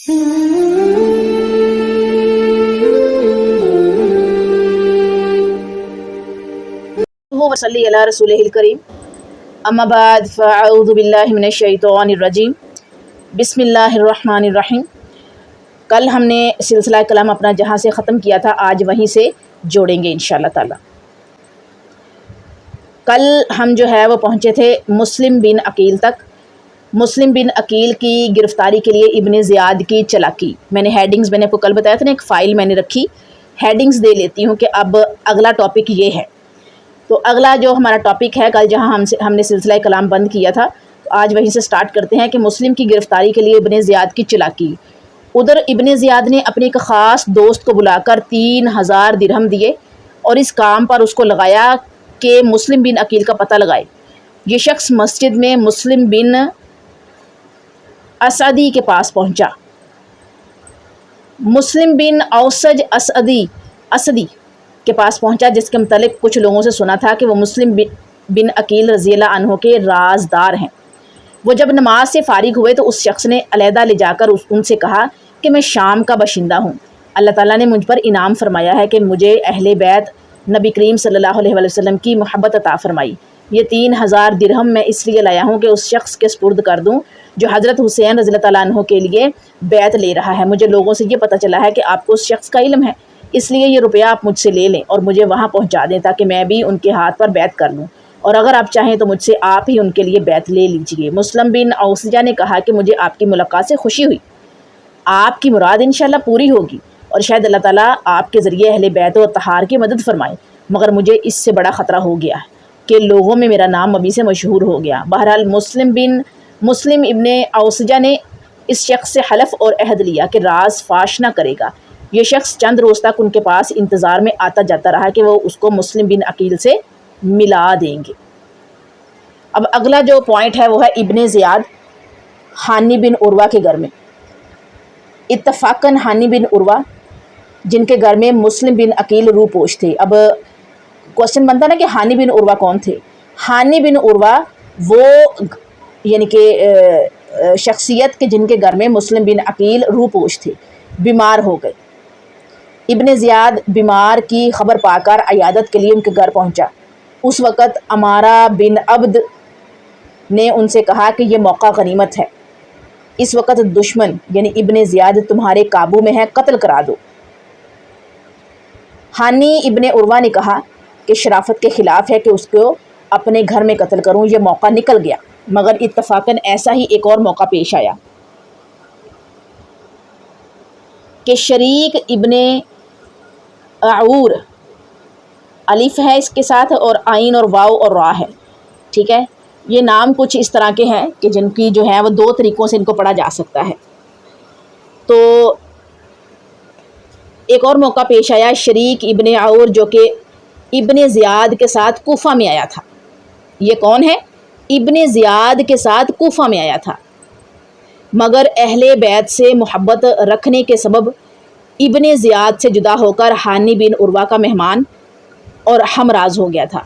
وصلی علی رسولہ الکریم اما بعد فاعوذ باللہ من الشیطان الرجیم بسم اللہ الرحمن الرحیم۔ کل ہم نے سلسلہ کلام اپنا جہاں سے ختم کیا تھا آج وہیں سے جوڑیں گے انشاءاللہ تعالی۔ کل ہم جو ہے وہ پہنچے تھے مسلم بن عقیل تک۔ مسلم بن عقیل کی گرفتاری کے لیے ابن زیاد کی چلاکی، میں نے ہیڈنگز میں نے آپ کو کل بتایا تھا نا، ایک فائل میں نے رکھی، ہیڈنگز دے لیتی ہوں کہ اب اگلا ٹاپک یہ ہے۔ تو اگلا جو ہمارا ٹاپک ہے، کل جہاں ہم نے سلسلہ کلام بند کیا تھا، آج وہیں سے سٹارٹ کرتے ہیں کہ مسلم کی گرفتاری کے لیے ابن زیاد کی چلاکی۔ ادھر ابن زیاد نے اپنے ایک خاص دوست کو بلا کر 3000 درہم دیے اور اس کام پر اس کو لگایا کہ مسلم بن عقیل کا پتہ لگائے۔ یہ شخص مسجد میں مسلم بن اسعدی کے پاس پہنچا۔ مسلم بن اوسج اسدی کے پاس پہنچا، جس کے متعلق کچھ لوگوں سے سنا تھا کہ وہ مسلم بن عقیل رضی اللہ عنہ کے رازدار ہیں۔ وہ جب نماز سے فارغ ہوئے تو اس شخص نے علیحدہ لے جا کر ان سے کہا کہ میں شام کا باشندہ ہوں، اللہ تعالیٰ نے مجھ پر انعام فرمایا ہے کہ مجھے اہل بیت نبی کریم صلی اللہ علیہ وسلم کی محبت عطا فرمائی۔ یہ 3000 درہم میں اس لیے لایا ہوں کہ اس شخص کے سپرد کر دوں جو حضرت حسین رضی اللہ تعالیٰ عنہ کے لیے بیعت لے رہا ہے۔ مجھے لوگوں سے یہ پتہ چلا ہے کہ آپ کو اس شخص کا علم ہے، اس لیے یہ روپیہ آپ مجھ سے لے لیں اور مجھے وہاں پہنچا دیں تاکہ میں بھی ان کے ہاتھ پر بیعت کر لوں، اور اگر آپ چاہیں تو مجھ سے آپ ہی ان کے لیے بیعت لے لیجئے۔ مسلم بن اوسجہ نے کہا کہ مجھے آپ کی ملاقات سے خوشی ہوئی، آپ کی مراد انشاءاللہ پوری ہوگی اور شاید اللہ تعالیٰ آپ کے ذریعے اہل بیت و اطہار کی مدد فرمائے، مگر مجھے اس سے بڑا خطرہ ہو گیا ہے کہ لوگوں میں میرا نام ابھی سے مشہور ہو گیا۔ بہرحال مسلم ابن اوسجہ نے اس شخص سے حلف اور عہد لیا کہ راز فاش نہ کرے گا۔ یہ شخص چند روز تک ان کے پاس انتظار میں آتا جاتا رہا کہ وہ اس کو مسلم بن عقیل سے ملا دیں گے۔ اب اگلا جو پوائنٹ ہے وہ ہے ابن زیاد ہانی بن عروہ کے گھر میں۔ اتفاقاً ہانی بن عروہ جن کے گھر میں مسلم بن عقیل روپوش تھے۔ اب کوشچن بنتا نا کہ ہانی بن عروہ کون تھے؟ ہانی بن عروہ وہ یعنی کہ شخصیت کے جن کے گھر میں مسلم بن عقیل روپوش تھے، بیمار ہو گئے۔ ابن زیاد بیمار کی خبر پا کر عیادت کے لیے ان کے گھر پہنچا۔ اس وقت امارہ بن عبد نے ان سے کہا کہ یہ موقع غنیمت ہے، اس وقت دشمن یعنی ابن زیاد تمہارے قابو میں ہے، قتل کرا دو۔ ہانی ابن عروہ نے کہا کہ شرافت کے خلاف ہے کہ اس کو اپنے گھر میں قتل کروں، یہ موقع نکل گیا۔ مگر اتفاقاً ایسا ہی ایک اور موقع پیش آیا کہ شریک ابن اعور، الف ہے اس کے ساتھ اور عین اور واو اور را ہے، ٹھیک ہے، یہ نام کچھ اس طرح کے ہیں کہ جن کی جو ہے وہ دو طریقوں سے ان کو پڑھا جا سکتا ہے۔ تو ایک اور موقع پیش آیا، شریک ابن اعور جو کہ ابن زیاد کے ساتھ کوفہ میں آیا تھا۔ یہ کون ہے؟ ابن زیاد کے ساتھ کوفہ میں آیا تھا، مگر اہل بیت سے محبت رکھنے کے سبب ابن زیاد سے جدا ہو کر ہانی بن عروہ کا مہمان اور ہمراز ہو گیا تھا۔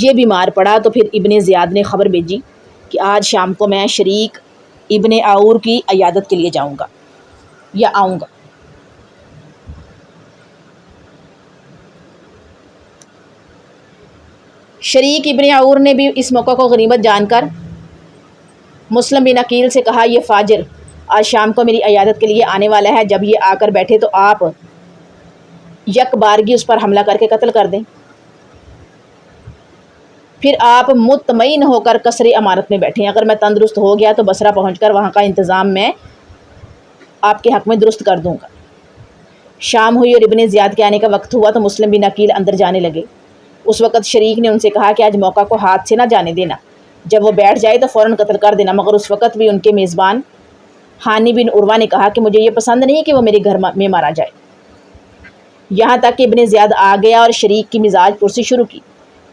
یہ بیمار پڑا تو پھر ابن زیاد نے خبر بھیجی کہ آج شام کو میں شریک ابن اعور کی عیادت کے لیے جاؤں گا یا آؤں گا۔ شریک ابن اعور نے بھی اس موقع کو غنیمت جان کر مسلم بن عقیل سے کہا یہ فاجر آج شام کو میری عیادت کے لیے آنے والا ہے، جب یہ آ کر بیٹھے تو آپ یک بارگی اس پر حملہ کر کے قتل کر دیں، پھر آپ مطمئن ہو کر قصر امارت میں بیٹھیں، اگر میں تندرست ہو گیا تو بصرہ پہنچ کر وہاں کا انتظام میں آپ کے حق میں درست کر دوں گا۔ شام ہوئی اور ابن زیاد کے آنے کا وقت ہوا تو مسلم بن عقیل اندر جانے لگے۔ اس وقت شریک نے ان سے کہا کہ آج موقع کو ہاتھ سے نہ جانے دینا، جب وہ بیٹھ جائے تو فوراً قتل کر دینا، مگر اس وقت بھی ان کے میزبان ہانی بن عروہ نے کہا کہ مجھے یہ پسند نہیں کہ وہ میرے گھر میں مارا جائے، یہاں تک کہ ابن زیاد آ گیا اور شریک کی مزاج پرسی شروع کی۔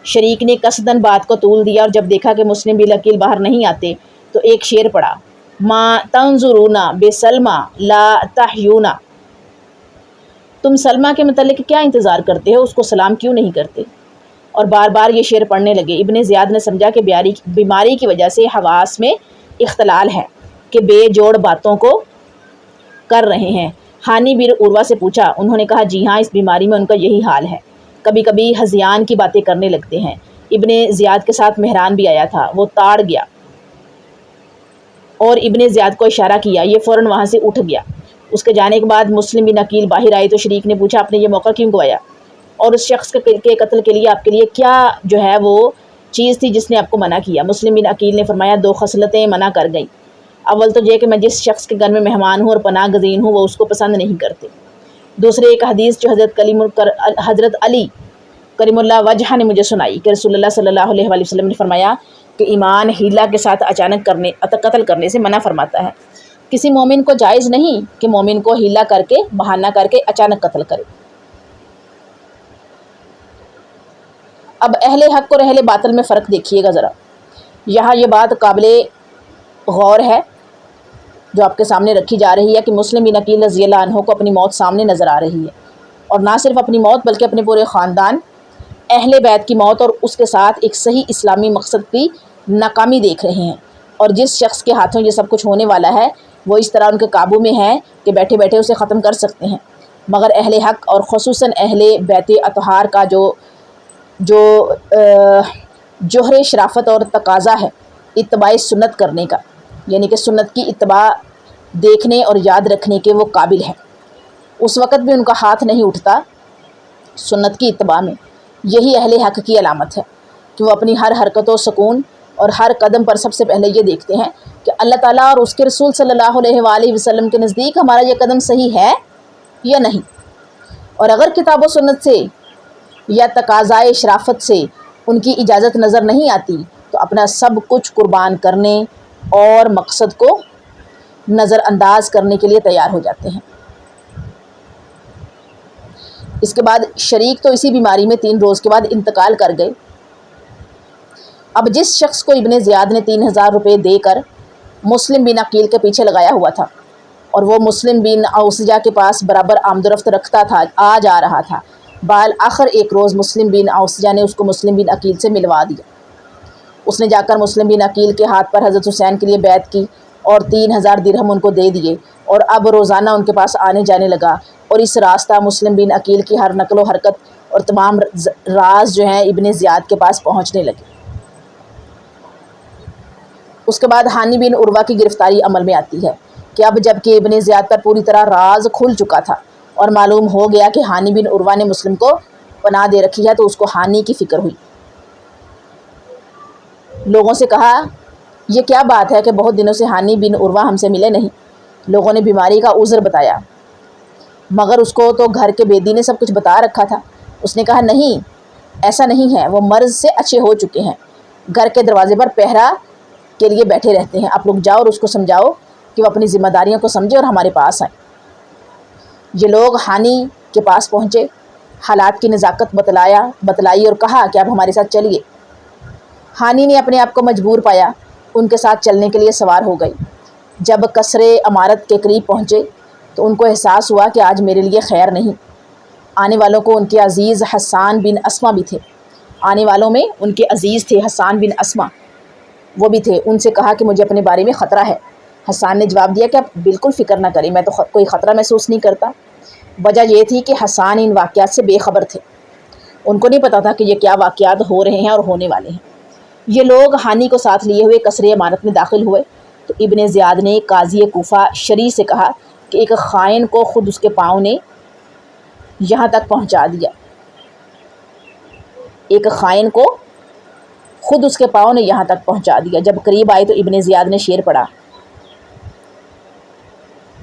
شریک نے قصداً بات کو طول دیا اور جب دیکھا کہ مسلم بن عقیل باہر نہیں آتے تو ایک شعر پڑھا، ما تنظرون بسلمى لا تحیون، تم سلمہ کے متعلق کیا انتظار کرتے ہو، اس کو سلام کیوں نہیں کرتے، اور بار بار یہ شعر پڑھنے لگے۔ ابن زیاد نے سمجھا کہ بیماری کی وجہ سے حواس میں اختلال ہے کہ بے جوڑ باتوں کو کر رہے ہیں؟ ہانی بن عروہ سے پوچھا۔ انہوں نے کہا جی ہاں، اس بیماری میں ان کا یہی حال ہے، کبھی کبھی ہذیان کی باتیں کرنے لگتے ہیں۔ ابن زیاد کے ساتھ مہران بھی آیا تھا، وہ تاڑ گیا اور ابن زیاد کو اشارہ کیا، یہ فوراً وہاں سے اٹھ گیا۔ اس کے جانے کے بعد مسلم بن عقیل باہر آئے تو شریک نے پوچھا آپ نے یہ موقع کیوں گوایا، اور اس شخص کے قتل کے لیے آپ کے لیے کیا جو ہے وہ چیز تھی جس نے آپ کو منع کیا؟ مسلم بن عقیل نے فرمایا 2 خصلتیں منع کر گئیں، اول تو یہ کہ میں جس شخص کے گھر میں مہمان ہوں اور پناہ گزین ہوں وہ اس کو پسند نہیں کرتے، دوسرے ایک حدیث جو حضرت علی کریم اللہ وجہ نے مجھے سنائی کہ رسول اللہ صلی اللہ علیہ وآلہ وسلم نے فرمایا کہ ایمان ہیلا کے ساتھ اچانک قتل کرنے سے منع فرماتا ہے۔ کسی مومن کو جائز نہیں کہ مومن کو ہیلا کر کے، بہانہ کر کے اچانک قتل کرے۔ اب اہل حق اور اہل باطل میں فرق دیکھیے گا ذرا۔ یہاں یہ بات قابل غور ہے جو آپ کے سامنے رکھی جا رہی ہے کہ مسلم بن عقیل رضی اللہ عنہ کو اپنی موت سامنے نظر آ رہی ہے، اور نہ صرف اپنی موت بلکہ اپنے پورے خاندان اہل بیت کی موت اور اس کے ساتھ ایک صحیح اسلامی مقصد کی ناکامی دیکھ رہے ہیں، اور جس شخص کے ہاتھوں یہ سب کچھ ہونے والا ہے وہ اس طرح ان کے قابو میں ہے کہ بیٹھے بیٹھے اسے ختم کر سکتے ہیں، مگر اہل حق اور خصوصاً اہل بیت اطہار کا جو جوہر شرافت اور تقاضا ہے اتباع سنت کرنے کا، یعنی کہ سنت کی اتباع دیکھنے اور یاد رکھنے کے وہ قابل ہے، اس وقت بھی ان کا ہاتھ نہیں اٹھتا سنت کی اتباع میں۔ یہی اہل حق کی علامت ہے کہ وہ اپنی ہر حرکت و سکون اور ہر قدم پر سب سے پہلے یہ دیکھتے ہیں کہ اللہ تعالیٰ اور اس کے رسول صلی اللہ علیہ وآلہ وسلم کے نزدیک ہمارا یہ قدم صحیح ہے یا نہیں، اور اگر کتاب و سنت سے یا تقاضائے شرافت سے ان کی اجازت نظر نہیں آتی تو اپنا سب کچھ قربان کرنے اور مقصد کو نظر انداز کرنے کے لیے تیار ہو جاتے ہیں۔ اس کے بعد شریک تو اسی بیماری میں 3 روز کے بعد انتقال کر گئے۔ اب جس شخص کو ابن زیاد نے 3000 روپے دے کر مسلم بن عقیل کے پیچھے لگایا ہوا تھا اور وہ مسلم بن اوسجہ کے پاس برابر آمد و رفت رکھتا تھا، آ جا رہا تھا، بالآخر ایک روز مسلم بن اوسجہ نے اس کو مسلم بن عقیل سے ملوا دیا۔ اس نے جا کر مسلم بن عقیل کے ہاتھ پر حضرت حسین کے لیے بیعت کی اور 3000 درہم ان کو دے دیے، اور اب روزانہ ان کے پاس آنے جانے لگا، اور اس راستہ مسلم بن عقیل کی ہر نقل و حرکت اور تمام راز جو ہیں ابن زیاد کے پاس پہنچنے لگے۔ اس کے بعد ہانی بن عروہ کی گرفتاری عمل میں آتی ہے کہ اب جب کہ ابن زیاد پر پوری طرح راز کھل چکا تھا اور معلوم ہو گیا کہ ہانی بن عروہ نے مسلم کو پناہ دے رکھی ہے، تو اس کو ہانی کی فکر ہوئی۔ لوگوں سے کہا یہ کیا بات ہے کہ بہت دنوں سے ہانی بن عروہ ہم سے ملے نہیں؟ لوگوں نے بیماری کا عذر بتایا، مگر اس کو تو گھر کے بیدی نے سب کچھ بتا رکھا تھا۔ اس نے کہا نہیں، ایسا نہیں ہے، وہ مرض سے اچھے ہو چکے ہیں، گھر کے دروازے پر پہرا کے لیے بیٹھے رہتے ہیں، آپ لوگ جاؤ اور اس کو سمجھاؤ کہ وہ اپنی ذمہ داریوں کو سمجھے اور ہمارے پاس آئیں۔ یہ لوگ ہانی کے پاس پہنچے، حالات کی نزاکت بتلائی اور کہا کہ آپ ہمارے ساتھ چلیے۔ ہانی نے اپنے آپ کو مجبور پایا، ان کے ساتھ چلنے کے لیے سوار ہو گئی۔ جب قصر عمارت کے قریب پہنچے تو ان کو احساس ہوا کہ آج میرے لیے خیر نہیں۔ آنے والوں کو ان کے عزیز حسان بن اسما بھی تھے، آنے والوں میں ان کے عزیز تھے حسان بن اسما، وہ بھی تھے۔ ان سے کہا کہ مجھے اپنے بارے میں خطرہ ہے۔ حسان نے جواب دیا کہ آپ بالکل فکر نہ کریں، میں تو کوئی خطرہ محسوس نہیں کرتا۔ وجہ یہ تھی کہ حسان ان واقعات سے بے خبر تھے، ان کو نہیں پتا تھا کہ یہ کیا واقعات ہو رہے ہیں اور ہونے والے ہیں۔ یہ لوگ ہانی کو ساتھ لیے ہوئے قصر عمارت میں داخل ہوئے تو ابن زیاد نے قاضی کوفہ شریح سے کہا کہ ایک خائن کو خود اس کے پاؤں نے یہاں تک پہنچا دیا، ایک خائن کو خود اس کے پاؤں نے یہاں تک پہنچا دیا۔ جب قریب آئے تو ابن زیاد نے شعر پڑھا،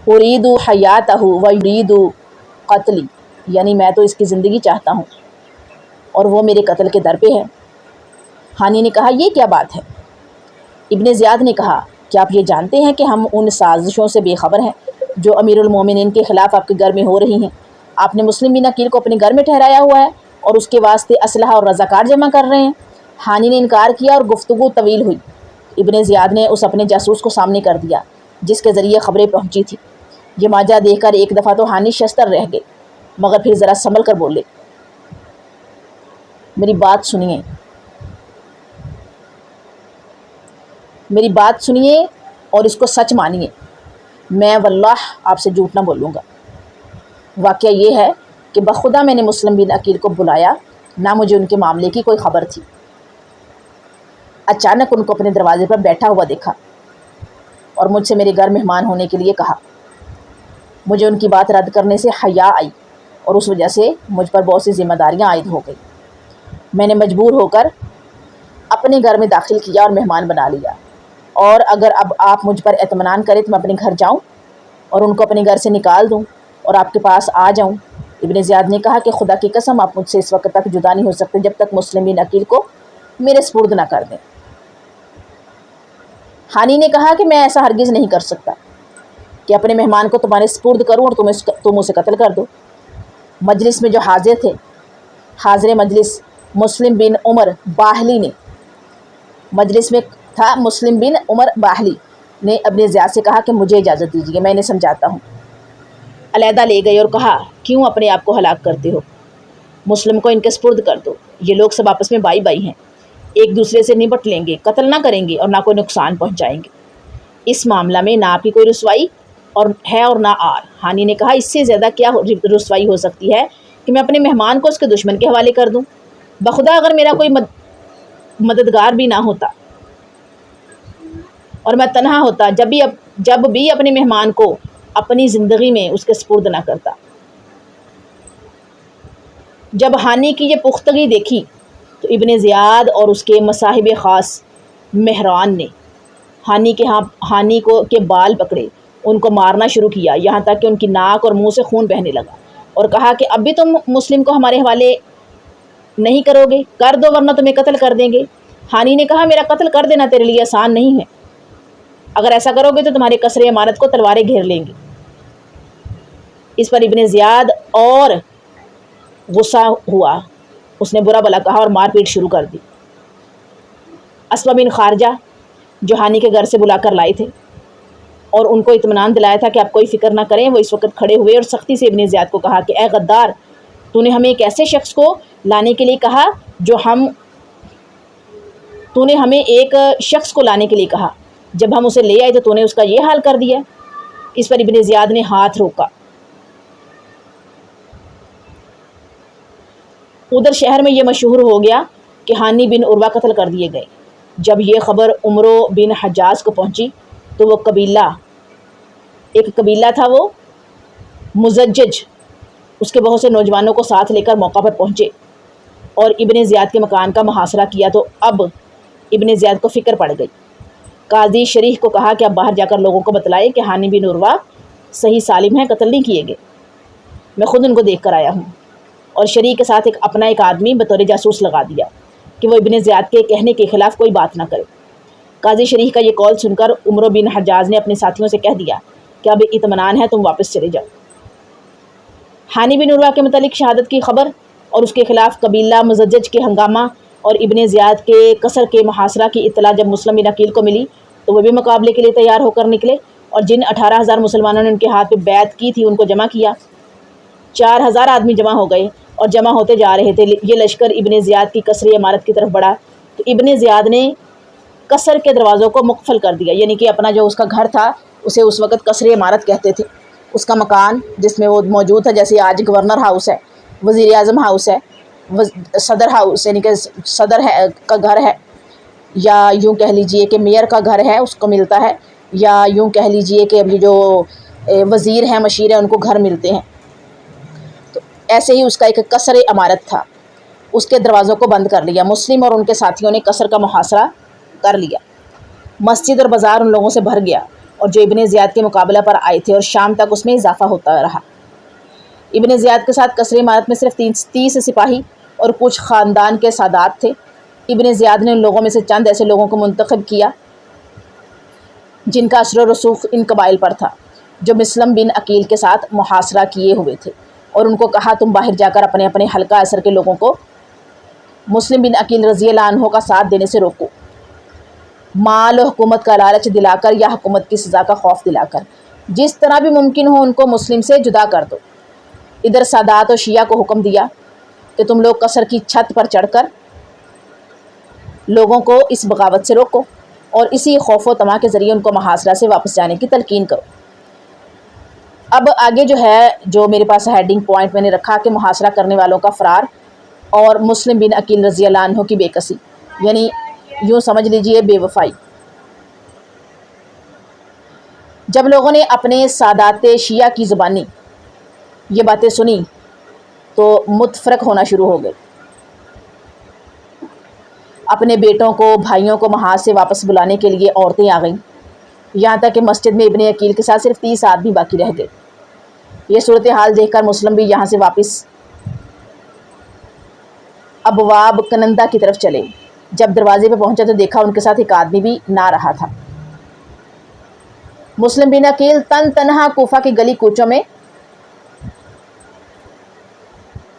ارید حیاتہ و یرید قتلی، یعنی میں تو اس کی زندگی چاہتا ہوں اور وہ میرے قتل کے در پہ ہے۔ ہانی نے کہا یہ کیا بات ہے؟ ابن زیاد نے کہا کہ آپ یہ جانتے ہیں کہ ہم ان سازشوں سے بے خبر ہیں جو امیر المومنین کے خلاف آپ کے گھر میں ہو رہی ہیں۔ آپ نے مسلم بن عقیل کو اپنے گھر میں ٹھہرایا ہوا ہے اور اس کے واسطے اسلحہ اور رضاکار جمع کر رہے ہیں۔ ہانی نے انکار کیا اور گفتگو طویل ہوئی۔ ابن زیاد نے اس اپنے جاسوس کو سامنے کر دیا جس کے ذریعے خبریں پہنچی تھی۔ یہ ماجرا دیکھ کر ایک دفعہ تو ہانی شستر رہ گئے، مگر پھر ذرا سنبھل کر بولے، میری بات سنیے اور اس کو سچ مانیے۔ میں واللہ آپ سے جھوٹ نہ بولوں گا۔ واقعہ یہ ہے کہ بخدا میں نے مسلم بن عقیل کو بلایا، نہ مجھے ان کے معاملے کی کوئی خبر تھی۔ اچانک ان کو اپنے دروازے پر بیٹھا ہوا دیکھا اور مجھ سے میرے گھر مہمان ہونے کے لیے کہا۔ مجھے ان کی بات رد کرنے سے حیا آئی اور اس وجہ سے مجھ پر بہت سی ذمہ داریاں عائد ہو گئی۔ میں نے مجبور ہو کر اپنے گھر میں داخل کیا اور مہمان بنا لیا، اور اگر اب آپ مجھ پر اطمینان کریں تو میں اپنے گھر جاؤں اور ان کو اپنے گھر سے نکال دوں اور آپ کے پاس آ جاؤں۔ ابن زیاد نے کہا کہ خدا کی قسم آپ مجھ سے اس وقت تک جدا نہیں ہو سکتے جب تک مسلم بن عقیل کو میرے سپرد نہ کر دیں۔ ہانی نے کہا کہ میں ایسا ہرگز نہیں کر سکتا کہ اپنے مہمان کو تمہارے سپرد کروں اور تم اسے قتل کر دو۔ مجلس میں جو حاضر تھے، حاضر مجلس مسلم بن عمر باہلی نے، مجلس میں تھا مسلم بن عمر باہلی نے ابن زیاد سے کہا کہ مجھے اجازت دیجیے، میں انہیں سمجھاتا ہوں۔ علیحدہ لے گئے اور کہا، کیوں اپنے آپ کو ہلاک کرتے ہو؟ مسلم کو ان کے سپرد کر دو، یہ لوگ سب آپس میں بائی بائی ہیں، ایک دوسرے سے نبٹ لیں گے، قتل نہ کریں گے اور نہ کوئی نقصان پہنچائیں گے۔ اس معاملہ میں نہ آپ کی کوئی رسوائی اور نہ آر۔ ہانی نے کہا، اس سے زیادہ کیا رسوائی ہو سکتی ہے کہ میں اپنے مہمان کو اس کے دشمن کے حوالے کر دوں؟ بخدا اگر میرا کوئی مددگار بھی نہ ہوتا اور میں تنہا ہوتا، جب بھی اپنے مہمان کو اپنی زندگی میں اس کے سپرد نہ کرتا۔ جب ہانی کی یہ پختگی دیکھی تو ابن زیاد اور اس کے مصاحب خاص مہران نے ہانی کے بال پکڑے، ان کو مارنا شروع کیا، یہاں تک کہ ان کی ناک اور منہ سے خون بہنے لگا، اور کہا کہ اب بھی تم مسلم کو ہمارے حوالے نہیں کرو گے؟ کر دو ورنہ تمہیں قتل کر دیں گے۔ ہانی نے کہا، میرا قتل کر دینا تیرے لیے آسان نہیں ہے، اگر ایسا کرو گے تو تمہارے قصر امارت کو تلواریں گھیر لیں گے۔ اس پر ابن زیاد اور غصہ ہوا، اس نے برا بلا کہا اور مار پیٹ شروع کر دی۔ اسما بن خارجہ جو ہانی کے گھر سے بلا کر لائے تھے اور ان کو اطمینان دلایا تھا کہ آپ کوئی فکر نہ کریں، وہ اس وقت کھڑے ہوئے اور سختی سے ابن زیاد کو کہا کہ اے غدار، تو نے ہمیں ایک ایسے شخص کو لانے کے لیے کہا جب ہم اسے لے آئے تو نے اس کا یہ حال کر دیا۔ اس پر ابن زیاد نے ہاتھ روکا۔ ادھر شہر میں یہ مشہور ہو گیا کہ ہانی بن عروہ قتل کر دیے گئے۔ جب یہ خبر عمرو بن حجاز کو پہنچی تو وہ ایک قبیلہ تھا، وہ مزجج، اس کے بہت سے نوجوانوں کو ساتھ لے کر موقع پر پہنچے اور ابن زیاد کے مکان کا محاصرہ کیا۔ تو اب ابن زیاد کو فکر پڑ گئی۔ قاضی شریح کو کہا کہ اب باہر جا کر لوگوں کو بتلائے کہ ہانی بن عروہ صحیح سالم ہیں، قتل نہیں کیے گئے، میں خود ان کو دیکھ کر آیا ہوں۔ اور شریح کے ساتھ اپنا ایک آدمی بطور جاسوس لگا دیا کہ وہ ابن زیاد کے کہنے کے خلاف کوئی بات نہ کرے۔ قاضی شریح کا یہ قول سن کر عمرو بن حجاز نے اپنے ساتھیوں سے کہہ دیا کہ اب اطمینان ہے، تم واپس چلے جاؤ۔ ہانی بن عروہ کے متعلق شہادت کی خبر اور اس کے خلاف قبیلہ مزجج کے ہنگامہ اور ابن زیاد کے قصر کے محاصرہ کی اطلاع جب مسلم بن عقیل کو ملی تو وہ بھی مقابلے کے لیے تیار ہو کر نکلے اور جن 18,000 مسلمانوں نے ان کے ہاتھ پہ بیعت کی تھی ان کو جمع کیا۔ 4,000 آدمی جمع ہو گئے اور جمع ہوتے جا رہے تھے۔ یہ لشکر ابن زیاد کی قصری عمارت کی طرف بڑھا تو ابن زیاد نے قصر کے دروازوں کو مقفل کر دیا، یعنی کہ اپنا جو اس کا گھر تھا اسے اس وقت قصری عمارت کہتے تھے، اس کا مکان جس میں وہ موجود تھا، جیسے آج گورنر ہاؤس ہے، وزیر اعظم ہاؤس ہے، صدر ہاؤس یعنی کہ صدر کا گھر ہے، یا یوں کہہ لیجئے کہ میئر کا گھر ہے اس کو ملتا ہے، یا یوں کہہ لیجئے کہ ابھی جو وزیر ہیں مشیر ہیں ان کو گھر ملتے ہیں، تو ایسے ہی اس کا ایک قصر عمارت تھا، اس کے دروازوں کو بند کر لیا۔ مسلم اور ان کے ساتھیوں نے قصر کا محاصرہ کر لیا۔ مسجد اور بازار ان لوگوں سے بھر گیا اور جو ابن زیاد کے مقابلہ پر آئے تھے، اور شام تک اس میں اضافہ ہوتا رہا۔ ابن زیاد کے ساتھ قصر عمارت میں صرف 30 سپاہی اور کچھ خاندان کے سادات تھے۔ ابن زیاد نے ان لوگوں میں سے چند ایسے لوگوں کو منتخب کیا جن کا اثر و رسوخ ان قبائل پر تھا جو مسلم بن عقیل کے ساتھ محاصرہ کیے ہوئے تھے، اور ان کو کہا تم باہر جا کر اپنے اپنے حلقہ اثر کے لوگوں کو مسلم بن عقیل رضی اللہ عنہ کا ساتھ دینے سے روکو، مال و حکومت کا لالچ دلا کر یا حکومت کی سزا کا خوف دلا کر، جس طرح بھی ممکن ہو ان کو مسلم سے جدا کر دو۔ ادھر سادات و شیعہ کو حکم دیا کہ تم لوگ قصر کی چھت پر چڑھ کر لوگوں کو اس بغاوت سے روکو اور اسی خوف و طمع کے ذریعے ان کو محاصرہ سے واپس جانے کی تلقین کرو۔ اب آگے جو ہے جو میرے پاس ہیڈنگ پوائنٹ میں نے رکھا کہ محاصرہ کرنے والوں کا فرار اور مسلم بن عقیل رضی اللہ عنہ کی بے کسی، یعنی یوں سمجھ لیجئے بے وفائی۔ جب لوگوں نے اپنے سادات شیعہ کی زبانی یہ باتیں سنی تو متفرق ہونا شروع ہو گئے۔ اپنے بیٹوں کو بھائیوں کو محاذ سے واپس بلانے کے لیے عورتیں آ گئیں، یہاں تک کہ مسجد میں ابن عقیل کے ساتھ صرف 30 آدمی باقی رہ گئے۔ یہ صورتحال دیکھ کر مسلم بھی یہاں سے واپس ابواب کنندہ کی طرف چلے۔ جب دروازے پہ پہنچا تو دیکھا ان کے ساتھ ایک آدمی بھی نہ رہا تھا۔ مسلم بن عقیل تنہا کوفہ کی گلی کوچوں میں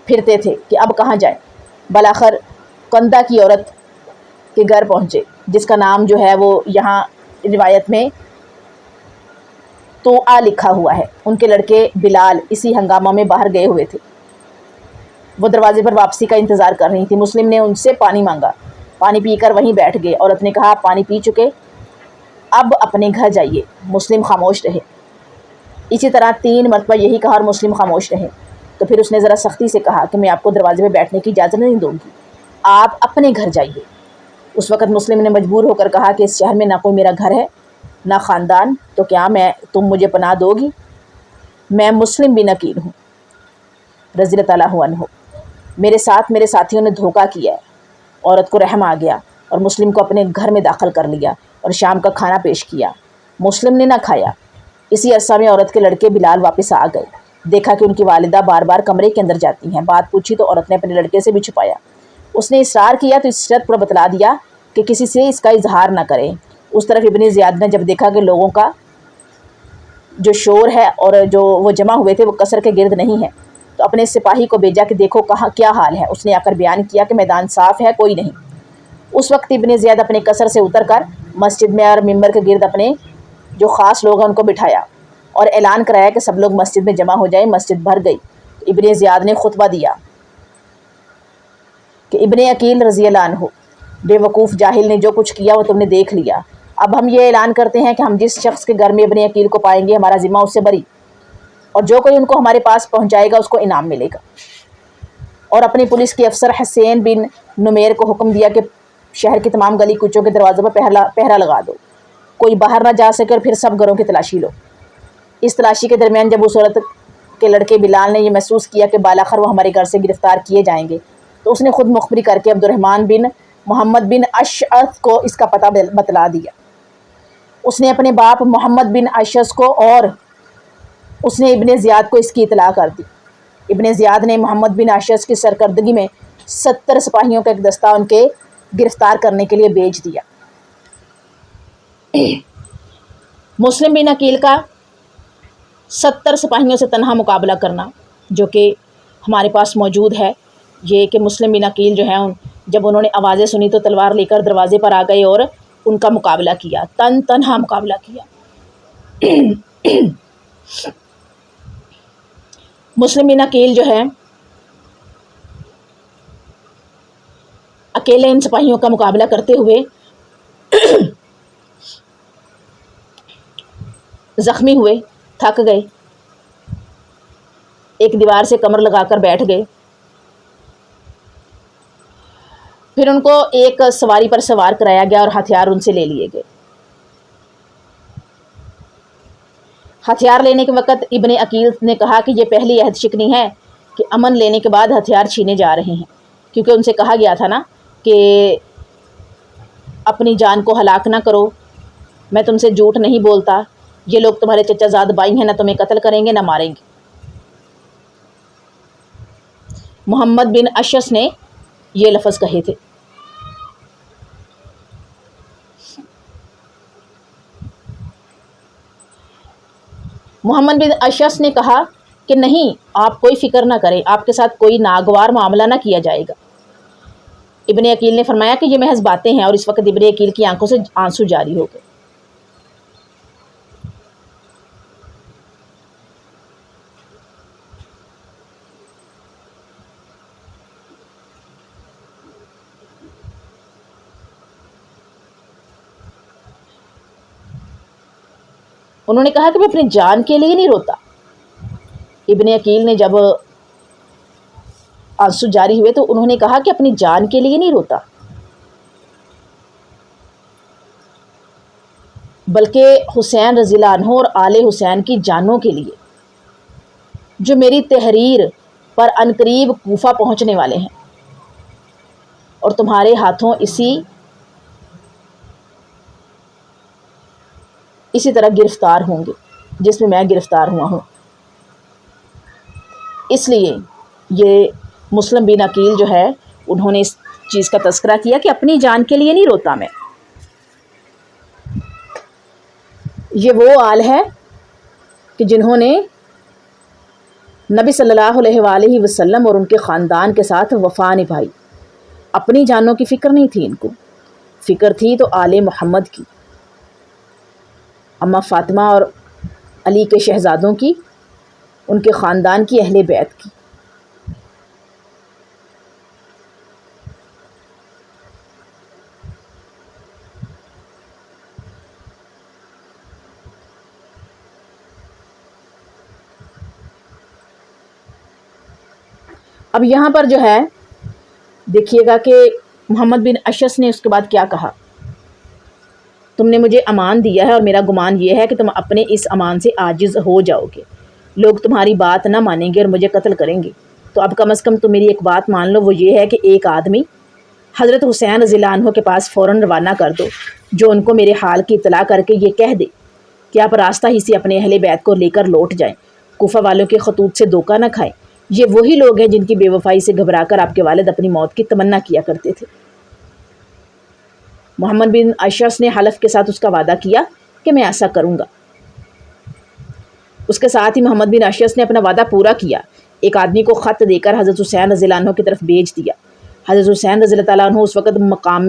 پھرتے تھے کہ اب کہاں جائیں۔ بالآخر کندہ کی عورت کے گھر پہنچے، جس کا نام جو ہے وہ یہاں روایت میں تو لکھا ہوا ہے۔ ان کے لڑکے بلال اسی ہنگامہ میں باہر گئے ہوئے تھے۔ وہ دروازے پر واپسی کا انتظار کر رہی تھی۔ مسلم نے ان سے پانی مانگا، پانی پی کر وہیں بیٹھ گئے۔ عورت نے کہا آپ پانی پی چکے، اب اپنے گھر جائیے۔ مسلم خاموش رہے۔ اسی طرح 3 مرتبہ یہی کہا اور مسلم خاموش رہے۔ تو پھر اس نے ذرا سختی سے کہا کہ میں آپ کو دروازے پہ بیٹھنے کی اجازت نہیں دوں گی، آپ اپنے گھر جائیے۔ اس وقت مسلم نے مجبور ہو کر کہا کہ اس شہر میں نہ کوئی میرا گھر ہے نہ خاندان، تو کیا تم مجھے پناہ دو گی؟ میں مسلم بن عقیل ہوں رضی اللہ تعالیٰ عنہ، میرے ساتھ میرے ساتھیوں نے دھوکہ کیا ہے۔ عورت کو رحم آ گیا اور مسلم کو اپنے گھر میں داخل کر لیا اور شام کا کھانا پیش کیا۔ مسلم نے نہ کھایا۔ اسی عرصہ میں عورت کے لڑکے بلال واپس آ گئے۔ دیکھا کہ ان کی والدہ بار بار کمرے کے اندر جاتی ہیں۔ بات پوچھی تو عورت نے اپنے لڑکے سے بھی چھپایا۔ اس نے اصرار کیا تو اس شرط پر بتلا دیا کہ کسی سے اس کا اظہار نہ کرے۔ اس طرف ابن زیاد نے جب دیکھا کہ لوگوں کا جو شور ہے اور جو وہ جمع ہوئے تھے وہ قصر کے گرد نہیں ہے، تو اپنے سپاہی کو بھیجا کہ دیکھو کہاں کیا حال ہے۔ اس نے آ کر بیان کیا کہ میدان صاف ہے، کوئی نہیں۔ اس وقت ابن زیاد اپنے قصر سے اتر کر مسجد میں اور ممبر کے گرد اپنے جو خاص لوگ ہیں ان کو بٹھایا اور اعلان کرایا کہ سب لوگ مسجد میں جمع ہو جائیں۔ مسجد بھر گئی۔ ابن زیاد نے خطبہ دیا کہ ابن عقیل رضی اللہ عنہ، بے وقوف جاہل نے جو کچھ کیا وہ تم نے دیکھ لیا۔ اب ہم یہ اعلان کرتے ہیں کہ ہم جس شخص کے گھر میں ابن عقیل کو پائیں گے ہمارا ذمہ اس سے بری، اور جو کوئی ان کو ہمارے پاس پہنچائے گا اس کو انعام ملے گا۔ اور اپنی پولیس کے افسر حسین بن نمیر کو حکم دیا کہ شہر کی تمام گلی کوچوں کے دروازوں پر پہرا لگا دو، کوئی باہر نہ جا سکے، اور پھر سب گھروں کی تلاشی لو۔ اس تلاشی کے درمیان جب اس عورت کے لڑکے بلال نے یہ محسوس کیا کہ بالاخر وہ ہمارے گھر سے گرفتار کیے جائیں گے، تو اس نے خود مخبری کر کے عبد الرحمن بن محمد بن اشعث کو اس کا پتہ بتلا دیا۔ اس نے اپنے باپ محمد بن اشعث کو اور اس نے ابن زیاد کو اس کی اطلاع کر دی۔ ابن زیاد نے محمد بن اشعث کی سرکردگی میں 70 سپاہیوں کا ایک دستہ ان کے گرفتار کرنے کے لیے بھیج دیا۔ مسلم بن عقیل کا 70 سپاہیوں سے تنہا مقابلہ کرنا جو کہ ہمارے پاس موجود ہے، یہ کہ مسلم بن عقیل جو ہیں جب انہوں نے آوازیں سنی تو تلوار لے کر دروازے پر آ گئے اور ان کا مقابلہ کیا، تنہا مقابلہ کیا۔ مسلم بن عقیل جو ہے اکیلے ان سپاہیوں کا مقابلہ کرتے ہوئے زخمی ہوئے، تھک گئے، ایک دیوار سے کمر لگا کر بیٹھ گئے۔ پھر ان کو ایک سواری پر سوار کرایا گیا اور ہتھیار ان سے لے لیے گئے۔ ہتھیار لینے کے وقت ابن عقیل نے کہا کہ یہ پہلی عہد شکنی ہے کہ امن لینے کے بعد ہتھیار چھینے جا رہے ہیں، کیونکہ ان سے کہا گیا تھا نا کہ اپنی جان کو ہلاک نہ کرو، میں تم سے جھوٹ نہیں بولتا، یہ لوگ تمہارے چچا زاد بھائی ہیں، نہ تمہیں قتل کریں گے نہ ماریں گے۔ محمد بن اشعث نے یہ لفظ کہے تھے۔ محمد بن اشعث نے کہا کہ نہیں، آپ کوئی فکر نہ کریں، آپ کے ساتھ کوئی ناگوار معاملہ نہ کیا جائے گا۔ ابن عقیل نے فرمایا کہ یہ محض باتیں ہیں، اور اس وقت ابن عقیل کی آنکھوں سے آنسو جاری ہو گئے۔ انہوں نے کہا کہ میں اپنی جان کے لیے نہیں روتا، ابن عقیل نے جب آنسو جاری ہوئے تو انہوں نے کہا کہ اپنی جان کے لیے نہیں روتا، بلکہ حسین رضی اللہ عنہ اور آل حسین کی جانوں کے لیے، جو میری تحریر پر عنقریب کوفہ پہنچنے والے ہیں اور تمہارے ہاتھوں اسی طرح گرفتار ہوں گے جس میں میں گرفتار ہوا ہوں۔ اس لیے یہ مسلم بن عقیل جو ہے انہوں نے اس چیز کا تذکرہ کیا کہ اپنی جان کے لیے نہیں روتا میں۔ یہ وہ آل ہے کہ جنہوں نے نبی صلی اللہ علیہ وآلہ وسلم اور ان کے خاندان کے ساتھ وفا نبھائی۔ اپنی جانوں کی فکر نہیں تھی ان کو، فکر تھی تو آل محمد کی، اماں فاطمہ اور علی کے شہزادوں کی، ان کے خاندان کی، اہل بیت کی۔ اب یہاں پر جو ہے دیکھیے گا کہ محمد بن اشعث نے اس کے بعد کیا کہا، تم نے مجھے امان دیا ہے اور میرا گمان یہ ہے کہ تم اپنے اس امان سے عاجز ہو جاؤ گے، لوگ تمہاری بات نہ مانیں گے اور مجھے قتل کریں گے، تو اب کم از کم تم میری ایک بات مان لو، وہ یہ ہے کہ ایک آدمی حضرت حسین رضی اللہ عنہ کے پاس فوراً روانہ کر دو، جو ان کو میرے حال کی اطلاع کر کے یہ کہہ دے کہ آپ راستہ ہی سے اپنے اہل بیت کو لے کر لوٹ جائیں، کوفہ والوں کے خطوط سے دھوکہ نہ کھائیں۔ یہ وہی لوگ ہیں جن کی بے وفائی سے گھبرا کر آپ کے والد اپنی موت کی تمنا کیا کرتے تھے۔ محمد بن اشعث نے حلف کے ساتھ اس کا وعدہ کیا کہ میں ایسا کروں گا۔ اس کے ساتھ ہی محمد بن اشعث نے اپنا وعدہ پورا کیا، ایک آدمی کو خط دے کر حضرت حسین رضی اللہ عنہ کی طرف بھیج دیا۔ حضرت حسین رضی اللہ تعالیٰ عنہ اس وقت مقام